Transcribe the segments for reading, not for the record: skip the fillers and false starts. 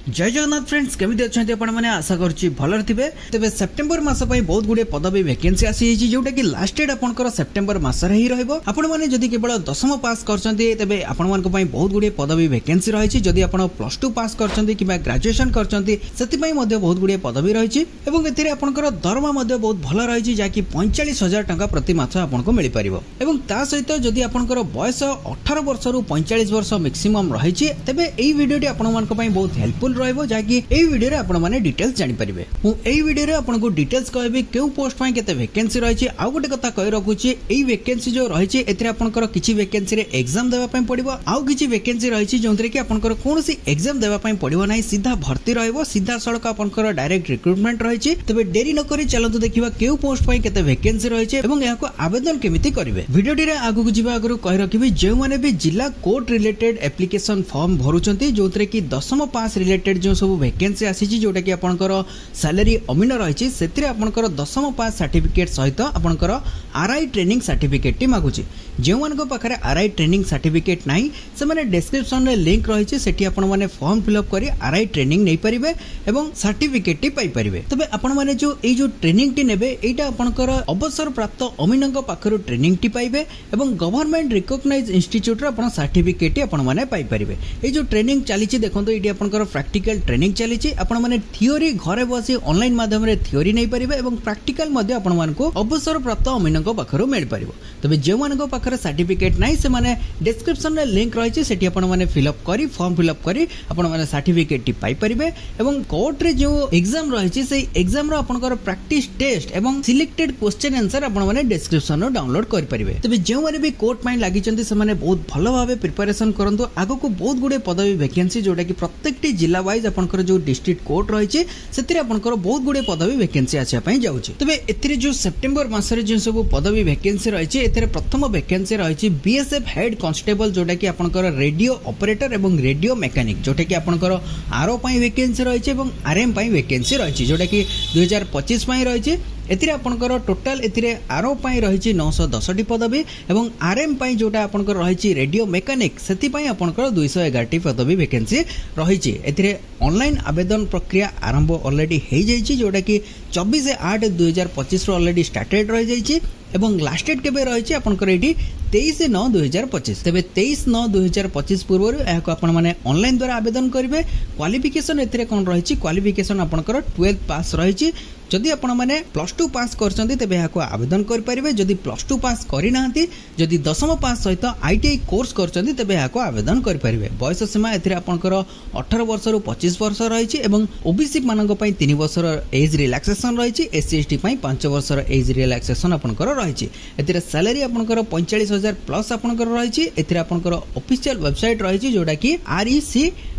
जय जगन्नाथ फ्रेंड्स केमिति अछंती आपण माने आशा करछि भलर थिबे। तबे सेप्टेम्बर मास पई बहुत गुडे पदवी वैकेंसी आसी हिची जोटा कि लास्ट डेट आपनकर सेप्टेम्बर मास रे ही रहइबो। आपण माने जदि केवल दशम पास करछंती तबे आपण मानक पई बहुत गुडे पदवी वैकेंसी रहिछि। जदि आपण प्लस 2 पास करछंती किबा ग्रेजुएशन करछंती सेति पई मध्ये बहुत गुडे पदवी रहिछि एवं एथिरे आपनकर दरमा मध्ये बहुत भल रहिछि जाकि 45000 टका प्रति मास आपनको मिलि परिबो। एवं ता सहित जदि आपनकर बयस 18 वर्ष रु 45 वर्ष मैक्सिमम रहिछि तबे एई वीडियोटी आपण मानक पई बहुत हेल्पफुल रहइबो जाकि एई वीडियो रे आपण माने डिटेल्स जानि परिबे। मु एई वीडियो रे आपनको डिटेल्स कहबी केउ पोस्ट पई केते वैकेंसी रहिछि। आ गोटे कथा कहि रखुछि एई वैकेंसी जो रहिछि एथिरे आपनकर किछि वैकेंसी रे एग्जाम देबा पई पड़िबो। आ किछि वैकेंसी रहिछि जोंतरे कि आपनकर कोनोसी एग्जाम देबा पई पड़िबो नै, सीधा भर्ती रहइबो, सीधा सड़क आपनकर डायरेक्ट रिक्रुटमेंट रहिछि। तबे देरी न करि चलंतु देखिबा केउ पोस्ट पई केते वैकेंसी रहिछि एवं याको आवेदन केमिति करिवे। वीडियोटी रे आगु जिबा आगु कहि रखिबी जे माने भी जिला कोर्ट रिलेटेड एप्लीकेशन फॉर्म भरुचंती जोंतरे कि दशम पास रिलेटेड जो सब वैकेंसी आसी जोटा कि आपनकर सैलरी अमीन रही से आपनकर दशम पास सर्टिफिकेट सहित आपनकर आरआई ट्रेनिंग सर्टिफिकेट टी मागुची। जो मान पाखे आरआई ट्रेनिंग सर्टिफिकेट नहीं से माने डिस्क्रिप्शन रे लिंक रही सेठी आपण माने फॉर्म फिलअप करी आरआई ट्रेनिंग नहीं पारिबे एवं सर्टिफिकेट टी पाई परिबे। तबे आपण माने जो एई जो ट्रेनिंग टी नेबे एटा आपनकर अवसर प्राप्त अमीनक पाखरु ट्रेनिंग टी पाइबे एवं गवर्नमेंट रिकॉग्नाइज इंस्टीट्यूट रे आपण सर्टिफिकेट टी आपण माने पाई परिबे। एई जो ट्रेनिंग चलीची देखंतो एटी आपनकर प्रैक्टिकल ट्रेनिंग चलीची। आपण माने थियोरी घरे बसी ऑनलाइन माध्यम रे थियोरी नहीं पारिबे एवं प्रैक्टिकल मध्ये आपण मानको अवसर प्राप्त अमीनक पाखरु मिल परिबो। तबे जे मानको पाखरे सर्टिफिकेट नहीं से माने डिस्क्रिप्शन रे लिंक रही सेठी आपण माने फिलअप करी फॉर्म फिलअप करी आपण माने सर्टिफिकेट टी पाई परिबे एवं कोर्ट रे जो एग्जाम रही से एग्जाम रो आपनकर प्रैक्टिस टेस्ट एवं सिलेक्टेड क्वेश्चन आंसर आपण माने डिस्क्रिप्शन रो डाउनलोड करि परिबे। तबे जे माने भी कोर्ट माइन लागि चंती से माने बहुत भलो भाबे प्रिपरेशन करंतु। आगो को बहुत गुडे पदवी वैकेंसी जोटा कि प्रत्येकटी जिला वाइज आपनकर जो डिस्ट्रिक्ट कोर्ट रही से आपनकर बहुत गुडे पदवी वैकेंसी आछा पई जाउची। तबे एथिरे जो सेप्टेम्बर मास रे जो सब पदवी वैकेंसी रही एथिरे प्रथम वैकेंसी रही बीएसएफ हेड कांस्टेबल जोटा कि आपनकर रेडियो ऑपरेटर एवं रेडियो मैकेनिक जोटा कि आपनकर आरओ पई वैकेंसी रही एवं आरएम पई वैकेंसी रही जोटा कि 2025 पई रही। एथिरे आपनकर टोटल एथिरे आरओ पई रही 910 टी पदवी एवं आरएम पई जोटा आपनकर रही रेडियो मैकेनिक सेति पई आपनकर 211 टी पदवी वैकेंसी रही। एथिरे ऑनलाइन आवेदन प्रक्रिया आरंभ ऑलरेडी हो जाइए जोटा कि 24/8/2025 ऑलरेडी स्टार्टेड रही जाइए एवं लास्ट डेट केबे रही आपनकर एठी 23/9/2025। तबे 23/9/2025 पूर्व याको आपण माने ऑनलाइन द्वारा आवेदन करिवे। क्वालिफिकेशन एथिरे कोन रही क्वालिफिकेशन आपनकर 12 पास रही। जदि आपण माने प्लस 2 पास करछंती तबे याको आवेदन कर परिबे। जदि प्लस 2 पास करि नाहंती जदि दशम पास सहित आईटीआई कोर्स करछंती तबे याको आवेदन कर परिबे। बयस सीमा एथिरे आपनकर 18 वर्ष रु 25 वर्ष रही एवं ओबीसी मानक पई 3 वर्ष एज रिलैक्सेशन रही। एससी एसटी पई 5 वर्ष एज रिलैक्सेशन आपनकर रही। एथिरे सैलरी आपनकर 45000 प्लस आपनकर रही। एथिरे आपनकर ऑफिशियल वेबसाइट रही जोटा कि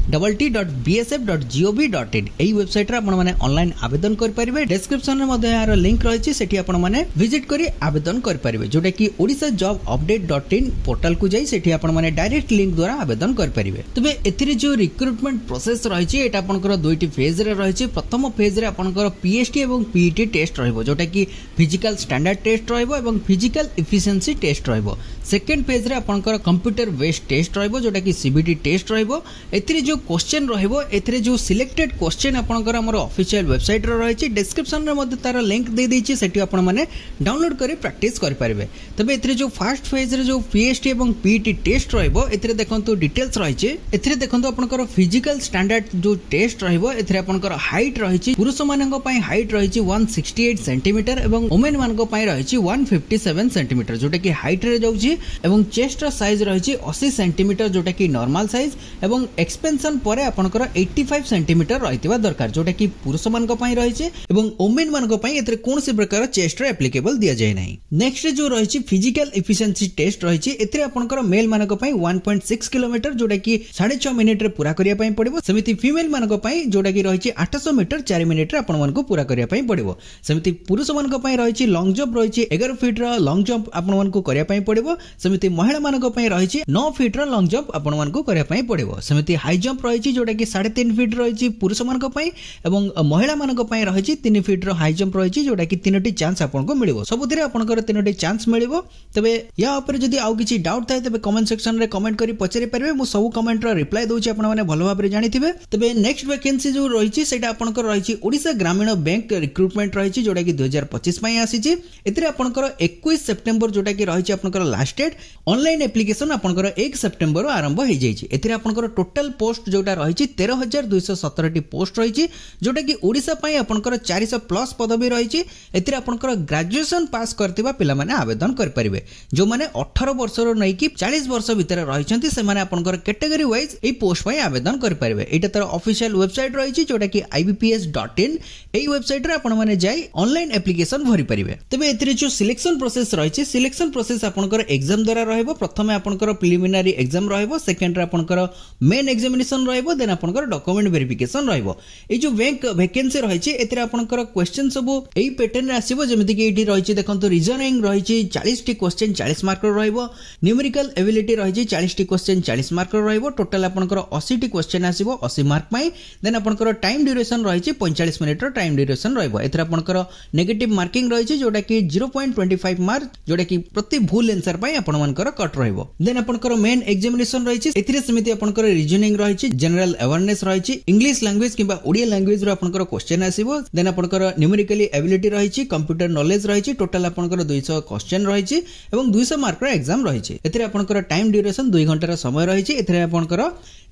rec.bsf.gov.in एई वेबसाइट रे आपण माने ऑनलाइन आवेदन कर परिबे। डिस्क्रिप्शन रे मध्ये यार लिंक रही सेठी आपण माने विजिट करी आवेदन कर परिबे जोटा कि odisha.job.update.in पोर्टल को जाई सेठी आपण माने डायरेक्ट लिंक द्वारा आवेदन कर परिबे। तबे एथिरे जो रिक्रुटमेंट प्रोसेस रही एटा आपनकर दुईटी फेज रे रही। प्रथम फेज रे आपनकर पीएसटी एवं पीईटी टेस्ट रहइबो जोटा कि फिजिकल स्टैंडर्ड टेस्ट रहइबो एवं फिजिकल एफिशिएंसी टेस्ट रहइबो। सेकंड फेज रे आपनकर कंप्यूटर बेस्ड टेस्ट रहइबो जोटा कि सीबीटी टेस्ट रहइबो। एथिरे जो क्वेश्चन रहइबो एथिरे जो सिलेक्टेड क्वेश्चन आपनकर हमर ऑफिशियल वेबसाइट रे रही। डिस्क्रिप्शन रे मध्ये तार लिंक दे दैछि सेठी आपण माने डाउनलोड करी प्रैक्टिस करि परिबे। तबे एथिरे जो फर्स्ट फेज रे जो पीएसटी एवं पीईटी टेस्ट रहइबो एथिरे देखंतु डिटेल्स रही। एथिरे देखंतु आपनकर फिजिकल स्टैंडर्ड जो टेस्ट रहइबो एथिरे आपनकर हाइट रही। पुरुष मानक पई हाइट रही 168 सेंटीमीटर एवं वुमेन मानक पई रही 157 सेंटीमीटर जोटा कि हाइट रे जाउछि एवं चेस्ट रो साइज रही 80 सेंटीमीटर जोटा कि नॉर्मल साइज एवं एक्सपेंशन परे आपनकर 85 सेंटीमीटर रहितबा दरकार जोटा कि पुरुष मानक पई रही एवं वुमेन मानक पई एतरे कोनोसी प्रकार चेस्ट रे एप्लीकेबल दिया जाय नाही। नेक्स्ट जो रही फिजिकल एफिशिएंसी टेस्ट रही एतरे आपनकर मेल मानक पई 1.6 किलोमीटर जोटा कि 6.5 मिनिट रे पूरा करिया पई पड़िबो। समिति फीमेल मानक पई जोटा कि रही 800 मीटर 4 मिनिट रे आपण मानको पूरा करिया पई पड़िबो। समिति पुरुष मानक पई रही लॉन्ग जंप रही 11 फीट रो लॉन्ग जंप आपण मानको करिया पई पड़िबो सेमिति महिला मानक पई रहिछि 9 फीट रो लॉन्ग जंप आपण मानकु करिया पई पड़िबो। सेमिति हाई जंप रहिछि जोटा कि 3.5 फीट रहिछि पुरुष मानक पई एवं महिला मानक पई रहिछि 3 फीट रो हाई जंप रहिछि जोटा कि 3टी चांस आपनको मिलिबो। सबुथिरे आपनकर 3टी चांस मिलिबो। तबे या ऊपर जदी आउ किछि डाउट थाए तबे कमेंट सेक्शन रे कमेंट करी पचरि परबे। मु सब कमेंट रो रिप्लाई दोछि आपण माने भलो भाबरे जानिथिबे। तबे नेक्स्ट वैकेंसी जो रहिछि सेटा आपनकर रहिछि ओडिसा ग्रामीण बैंक रिक्रुटमेंट रहिछि जोटा कि 2025 पई आसीछि। एतिरे आपनकर 21 सेप्टेम्बर जोटा कि रहिछि आपनकर लास्ट डेट। ऑनलाइन एप्लीकेशन आपनकर 1 सेप्टेम्बर आरंभ हो जाइछि। एतिरे आपनकर टोटल पोस्ट जोटा रहिछि 13217 टी पोस्ट रहिछि जोटा कि ओडिसा पई आपनकर 400 प्लस पदवी रहिछि। एतिरे आपनकर ग्रेजुएशन पास करथिबा पिला माने आवेदन कर परिबे। जो माने 18 वर्ष रो नै कि 40 वर्ष भितर रहिछन्ति से माने आपनकर कैटेगरी वाइज ए पोस्ट पई आवेदन कर परिबे। एटा तर ऑफिशियल वेबसाइट रहिछि जोटा कि ibps.in। एई वेबसाइट रे आपण माने जाई ऑनलाइन एप्लीकेशन भरि परिबे। तबे एतिरे जो सिलेक्शन प्रोसेस रहिछि सिलेक्शन प्रोसेस आपनकर एग्जाम द्वारा रहइबो। प्रथमे आपनकर प्रिलिमिनरी एग्जाम रहइबो, सेकेंड रे आपनकर मेन एग्जामिनेशन रहइबो, देन आपनकर डॉक्यूमेंट वेरिफिकेशन रहइबो। ए जो बैंक वैकेंसी रहिछि एतिरे आपनकर क्वेश्चन सब एई पैटर्न रे आसीबो। जेमिति कि एठी रहिछि देखंतु रीजनिंग रहिछि 40 टी क्वेश्चन 40 मार्क रो रहइबो। न्यूमेरिकल एबिलिटी रहिछि 40 टी क्वेश्चन 40 मार्क रो रहइबो। टोटल आपनकर 80 टी क्वेश्चन आसीबो 80 मार्क पई। देन आपनकर टाइम ड्यूरेशन रहिछि 45 मिनिट रो टाइम ड्यूरेशन रहइबो। एथिरा आपनकर नेगेटिव मार्किंग रहिछि जोटा कि 0.25 मार्क जोटा कि प्रति भूल आंसर पई आपण मानकर कट रहइबो। देन आपनकर मेन एग्जामिनेशन रहिछि एथिरे समिति आपनकर रीजनिंग रहिछि, जनरल अवेयरनेस रहिछि, इंग्लिश लैंग्वेज किबा ओडिया लैंग्वेज रो आपनकर क्वेश्चन आसीबो। देन आपनकर न्यूमेरिकली एबिलिटी रहिछि, कंप्यूटर नॉलेज रहिछि। टोटल आपनकर 200 क्वेश्चन रहिछि एवं 200 मार्क रो एग्जाम रहिछि। एथिरे आपनकर टाइम ड्यूरेशन 2 घंटा रो समय रहिछि। एथिरे आपनकर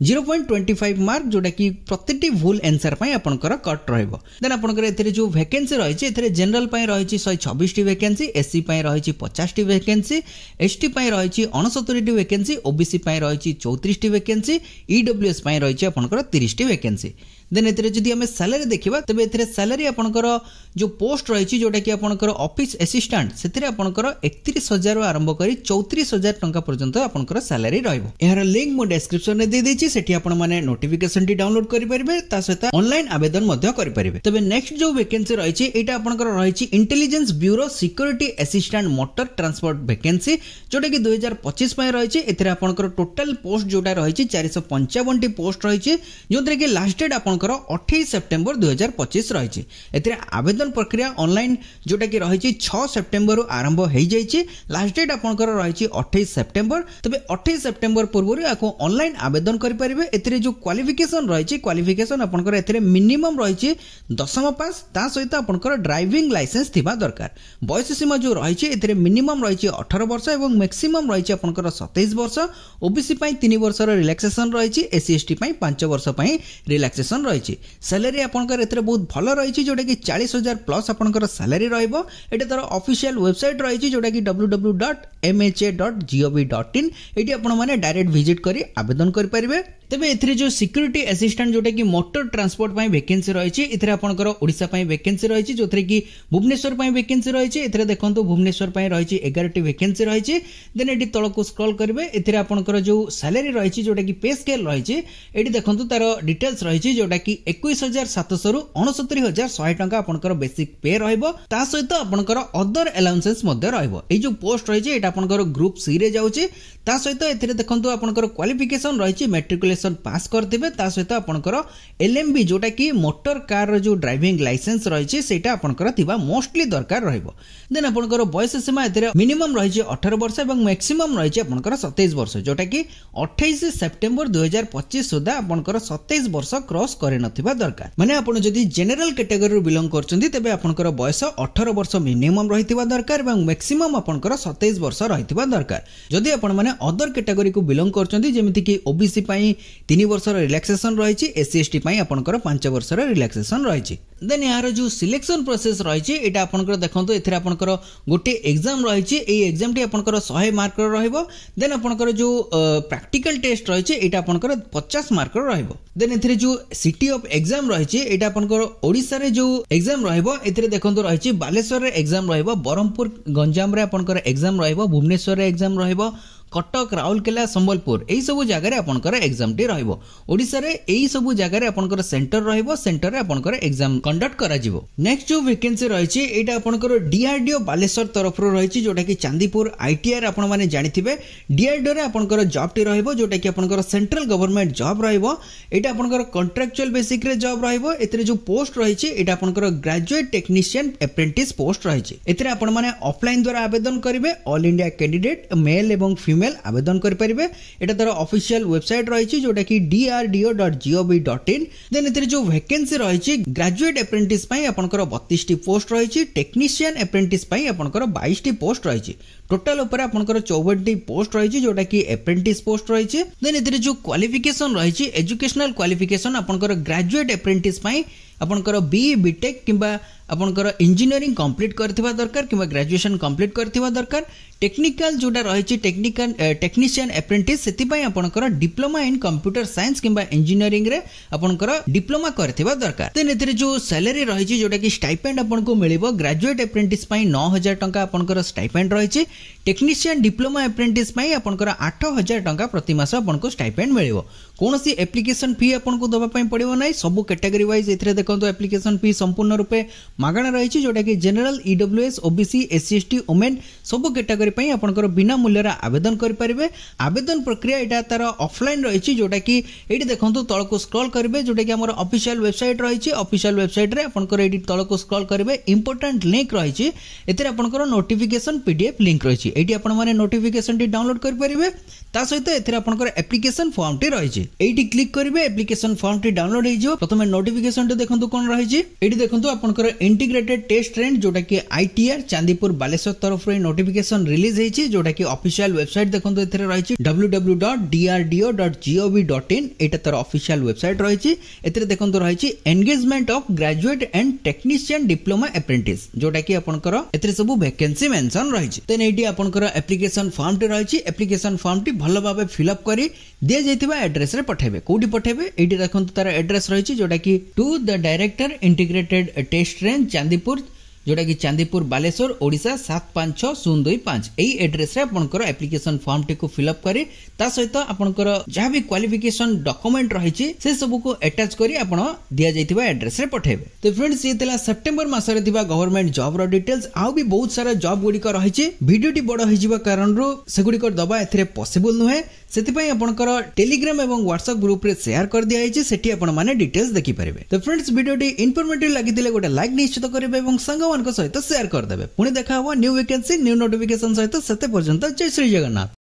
0.25 मार्क जोटा कि प्रतिटी भूल आंसर पई आपनकर कट रहइबो। देन आपनकर एथिरे जो वैकेंसी रहिछि एथिरे जनरल पई रहिछि 126 टी वैकेंसी, एससी पई रहिछि 50 टी वैकेंसी, एसटी पई रहिछि 69 टी वैकेंसी, ओबीसी पई रहिछि 34 टी वैकेंसी, ईडब्ल्यूएस पई रहिछि आपनकर 30 टी वैकेंसी। देन एथिरे जदि हमें सैलरी देखिबा तबे एथिरे सैलरी आपनकर जो पोस्ट रहिछि जोटा कि आपनकर ऑफिस असिस्टेंट सेथिरे आपनकर 31000 आरंभ करी 34000 टंका पर्यंत आपनकर सैलरी रहइबो। एहार लिंक मो डिस्क्रिप्शन रे दे देछि। सेठी आपण माने नोटिफिकेशन टी डाउनलोड करि परिबे, ता सहित ऑनलाइन आवेदन मध्ये करि परिबे। तबे नेक्स्ट जो वैकेंसी रहिछि एटा आपनकर रहिछि intelligence bureau security assistant motor transport vacancy जोटा कि 2025 पय रहिछि। एथिरे आपनकर टोटल पोस्ट जोटा रहिछि 455 टी पोस्ट रहिछि जोंतरे कि लास्ट डेट आपनकर 28 सेप्टेम्बर 2025 रहिछि। एथिरे आवेदन प्रक्रिया ऑनलाइन जोटा कि रहिछि 6 सेप्टेम्बर आरंभ हो जाइछि। लास्ट डेट आपनकर रहिछि 28 सेप्टेम्बर। तबे 28 सेप्टेम्बर पूर्व आको ऑनलाइन आवेदन करि परिबे। एथिरे जो क्वालिफिकेशन रहिछि क्वालिफिकेशन आपनकर एथिरे मिनिमम रहिछि 10th पास, ता सहित आपनकर ड्राइविंग लाइसेंस थिबा दरकार। बयस सीमा जो रहिछि एथिरे मिनिमम रहिछि 18 वर्ष एवं मैक्सिमम रहिछि आपनकर 27 वर्ष। ओबीसी पई 3 वर्ष रो रिलैक्सेशन रहिछि, एससी एसटी पई 5 वर्ष पई रिलैक्सेशन रहिछि। सैलरी आपनकर एथिरे बहुत भलो रहिछि जोटा कि 40000 प्लस आपनकर सैलरी रहइबो। एटा तर ऑफिशियल वेबसाइट रहिछि जोटा कि www.mha.gov.in। एटी आपण माने डायरेक्ट विजिट करी आवेदन कर परिबे। तबे एथिरे जो सिक्योरिटी असिस्टेंट जोटा कि मोटर ट्रांसपोर्ट पई वैकेंसी रहिछि एथिरे आपनकर ओडिसा पई वैकेंसी रहिछि जोथरे कि भुवनेश्वर पई वैकेंसी रहिछि। एथिरे देखंतु भुवनेश्वर पई रहिछि 11 टी वैकेंसी रहिछि। देन एटी तळको स्क्रॉल करिवे एथिरे आपनकर जो सैलरी रहिछि जोटा कि पे स्केल रहिछि एटी देखंतु तार डिटेल्स रहिछि जोटा कि 21700 रु 69100 टंका आपनकर बेसिक पे रहइबो। ता सहित आपनकर अदर अलाउंसेस मध्ये रहइबो। ए जो पोस्ट रहिछि एटा आपनकर ग्रुप सी रे जाउछि। ता सहित एथिरे देखंतु आपनकर क्वालिफिकेशन रहिछि मैट्रिकुलेशन पास करथिबे। ता सहित आपनकर एलएमबी जोटा कि मोटर कार रो जो ड्राइविंग लाइसेंस रहिछि सेटा आपनकर थिबा मोस्टली दरकार रहइबो। देन आपनकर बयस सीमा एथिरे मिनिमम रहिछि 18 वर्ष एवं मैक्सिमम रहिछि आपनकर 27 वर्ष जोटा कि 28 सेप्टेम्बर 2025 सुधा आपनकर 27 वर्ष क्रॉस करे नथिबा दरकार। माने आपण जदि जनरल कैटेगरी बिलोंग करचंदी तबे आपनकर बयस 18 वर्ष मिनिमम रहितिबा दरकार एवं मैक्सिमम आपनकर 27 वर्ष रहितिबा दरकार। जदि आपण माने अदर कैटेगरी को बिलोंग करचंदी जेमिति कि ओबीसी पई 3 वर्ष रिलैक्सेशन रहिछि, एससी एसटी पई आपनकर 5 वर्ष रिलैक्सेशन रहिछि। देन यार जो सिलेक्शन प्रोसेस रहिछि एटा आपनकर देखंतु एथिरे आपनकर गोटे एग्जाम रहिछि। ए एग्जाम टी आपनकर 100 मार्क रो रहइबो। देन आपनकर जो प्रैक्टिकल टेस्ट रहिछि एटा आपनकर 50 मार्क रो रहइबो। देन एथिरे जो सिटी ऑफ एग्जाम रहिछि एटा आपनकर ओडिसा रे जो एग्जाम रहइबो एथिरे देखंतु रहिछि बालेश्वर रे एग्जाम रहइबो, बरहमपुर गंजाम रे आपनकर एग्जाम रहइबो, भुवनेश्वर रे एग्जाम रहइबो, कटक राउरकेला संबलपुर यही सब जगह आपंकर एग्जाम टी रहिबो ओडिसा रे यही सब जगह आपंकर सेंटर रहिबो सेंटर रे आपंकर एग्जाम कंडक्ट करा जिवो नेक्स्ट जो वैकेंसी रहिछि एटा आपंकर डीआरडीओ बालेश्वर तरफ रो रहिछि जोटा कि चांदीपुर आईटीआर आपण माने जानिथिबे डीआरडीओ रे आपंकर जॉब टी रहिबो जोटा कि आपंकर सेंट्रल गवर्नमेंट जॉब रहिबो एटा आपंकर कॉन्ट्रैक्चुअल बेसिक रे जॉब रहिबो एतरे जो पोस्ट रहिछि एटा आपंकर ग्रेजुएट टेक्नीशियन एप्रेंटिस पोस्ट रहिछि एतरे आपण माने ऑफलाइन द्वारा आवेदन करिवे ऑल इंडिया कैंडिडेट मेल एवं फीमेल आवेदन करि परिबे एटा तार ऑफिशियल वेबसाइट रहिछि जोटा कि drdo.gov.in देन एतरे जो वैकेंसी रहिछि ग्रेजुएट एप्रेंटिस पई आपनकर 32 टी पोस्ट रहिछि टेक्नीशियन एप्रेंटिस पई आपनकर 22 टी पोस्ट रहिछि टोटल ऊपर आपनकर 54 टी पोस्ट रहिछि जोटा कि एप्रेंटिस पोस्ट रहिछि देन एतरे जो क्वालिफिकेशन रहिछि एजुकेशनल क्वालिफिकेशन आपनकर ग्रेजुएट एप्रेंटिस पई आपनकर बीई बीटेक किंबा आपनकर इंजीनियरिंग कंप्लीट करथिबा दरकार किंबा ग्रेजुएशन कंप्लीट करथिबा दरकार टेक्निकल जोटा रहिछि टेक्नीशियन एप्रेंटिस सेति पई आपनकर डिप्लोमा इन कंप्यूटर साइंस किंबा इंजीनियरिंग रे आपनकर डिप्लोमा करथिबा दरकार देन एतरे जो सैलरी रहिछि जोटा कि स्टाइपेंड आपनको मिलिबो ग्रेजुएट एप्रेंटिस पई 9000 टंका आपनकर स्टाइपेंड रहिछि टेक्नीशियन डिप्लोमा एप्रेंटिस पई आपनकर 8000 टंका प्रति मास आपनको स्टाइपेंड मिलिबो कोनोसी एप्लिकेशन फी आपनको दबा पई पड़िबो नै सब कैटेगरी वाइज एथरे देखंतो एप्लिकेशन फी संपूर्ण रूपे मागणा रहिछि जोटा कि general EWS OBC SC ST women सब कैटेगरी पई आपनकर बिना मूल्य रा आवेदन करि परिबे आवेदन प्रक्रिया एटा तार ऑफलाइन रहिछि जोटा कि एठी देखंतो तळको स्क्रॉल करिवे जोटा कि हमर ऑफिशियल वेबसाइट रहिछि ऑफिशियल वेबसाइट रे आपनकर एठी तळको स्क्रॉल करिवे इंपोर्टेंट लिंक रहिछि एतरे आपनकर नोटिफिकेशन पीडीएफ लिंक रहिछि एठी आपण माने नोटिफिकेशन टी डाउनलोड करि परिबे ता सहित एथरे आपनकर एप्लिकेशन फॉर्म टी रहिछि एठी क्लिक करिवे एप्लिकेशन फॉर्म टी डाउनलोड हे जो प्रथमे नोटिफिकेशन टी देखंतो कोन रहिछि एठी देखंतो आपनकर इंटीग्रेटेड टेस्ट ट्रेंड जोटा कि आईटीआर चांदीपुर बालेश्वर तरफ रे नोटिफिकेशन रिलीज हेछि जोटा कि ऑफिशियल वेबसाइट देखंतो एथरे रहिछि www.drdo.gov.in एटा तर ऑफिशियल वेबसाइट रहिछि एथरे देखंतो रहिछि engagement of graduate and technician diploma apprentice जोटा कि आपनकर एथरे सब वैकेंसी मेंशन रहिछि तेन एटी आपनकर एप्लिकेशन फॉर्म टी रहिछि एप्लिकेशन फॉर्म टी भलो भाबे फिल अप करी दिया जाइतिबा एड्रेस रे पठेबे कोठी पठेबे एटी देखंतो तार एड्रेस रहिछि जोटा कि to the director integrated test range Chandipur जोटा कि चांदीपुर बालेश्वर ओडिशा 756025 एई एड्रेस रे आपनकर एप्लिकेशन फॉर्म टी को फिल अप करी ता सहित आपनकर जहा भी क्वालिफिकेशन डॉक्यूमेंट रहिछि से सब को अटैच करी आपण दिया जाइतिबा एड्रेस रे पठेबे तो फ्रेंड्स ये तला सितंबर मास रे दिबा गवर्नमेंट जॉब रो डिटेल्स आउ भी बहुत सारा जॉब गुडी को रहिछि वीडियो टी बड़ होई जिबा कारण रो से गुडी को दबा एथरे पॉसिबल नहे सेति पई आपनकर टेलीग्राम एवं व्हाट्सएप ग्रुप रे शेयर कर दिया हिछि सेठी आपण माने डिटेल्स देखि परिबे तो फ्रेंड्स वीडियो टी इंफॉर्मेटिव लागि दिले गोटे लाइक निश्चित करिवे एवं संग सहित शेयर कर देबे पुणी देखा हुआ न्यू वैकेंसी न्यू नोटिफिकेशन सहित सेते पर्यंत जय श्री जगन्नाथ।